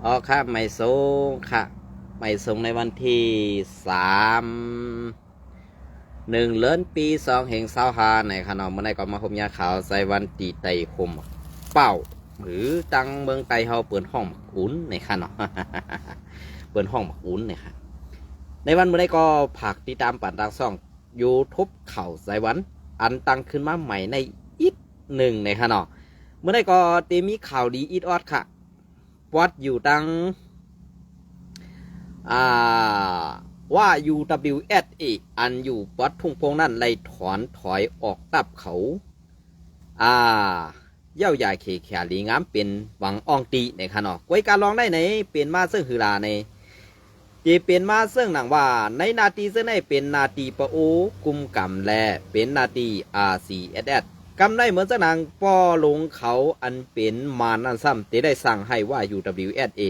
อ๋อค่ะไม่ส่งค่ะไม่ส่งในวันที่31 เดือน ปี 2 แห่ง 25ในขนมเมื่อไรก็มาคมยาขาวใส่วันตีไตคมเป้าหรือตังเมืองไตเฮาเปิดห้องหมักอุ่นในขนม เปิดห้องหมักอุ่นเนี่ยค่ะในวันเมื่อไรก็ผักติดตามปั่นทางซ่องยูทูบเข่าใส่วันอันตั้งขึ้นมาใหม่ในอีกหนึ่งในขนมเมื่อไรก็เตมีข่าวดีอีดออดค่ะวัดอยู่ตั้งว่า UWSA อันอยู่วัดทุ่งโพงนั่นเลยถอยออกตับเขาเย่าใหญ่เขแขลีงามเป็นหวังอองตีในขนอกวยการลองได้ในเป็นมาซึ่งฮือลาในจีเป็นมาซึ่งหนังว่าในนาทีซึ่งในเป็นนาทีปะโอกุมกำแลเป็นนาที RCSS กำได้เหมือนสนางป้อลงเขาอันเป็นมานันซ้ำที่ได้สั่งให้ว่า UWSA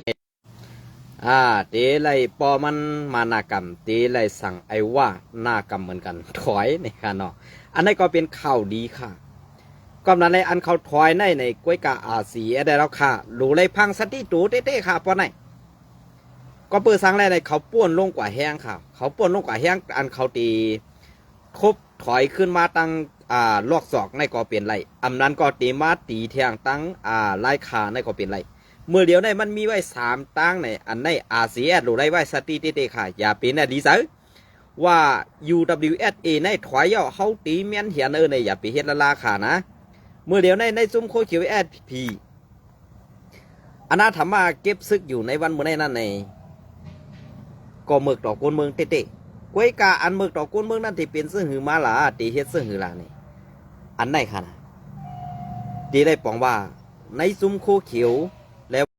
เตไลปอมันมานากรรมเตไลสั่งไอ้ว่านากรรมเหมือนกันถอยในค่ะเนาะอันนี้ก็เป็นข่าวดีค่ะก็นั้นในอันเขาถอยในกล้วยกาสีได้แล้วค่ะรู้เลยพังสติตูเต้ๆค่ะปอไหนก็เปิดสั่งแล้วในเขาป้วนลงกว่าแห้งค่ะเขาป้วนลงกว่าแห้งอันเขาตีคบถอยขึ้นมาตั้งลอกศอกในก็เป็นไรอำนั้นก็ตีมาตีเทียงตั้งไล่ขาในก็เป็นไรเมื่อเดียวในมันมีไว้3ตั้งในอันในRCSหรือไรไว้สติเต้ๆค่ะอย่าเป็นดีเสือว่า UWSA ในถอยย่อเขาตีเมียนเหียนในอย่าไปเฮ็ดละลาค่ะนะเมื่อเดียวในซุ้มโคเขียวพีอนาถามาเก็บซึกอยู่ในวันเมื่อในนั้นในก็เมือกดอกกวนเมืองเต้ๆกวยกาอันเมือกดอกกวนเมืองนั่นที่เป็นซึ่งหือมาหลาตีเฮ็ดซึ่งหือลานี่อันไหนค่ะนะตีได้ปองว่าในซุ้มโคเขียวแล้ว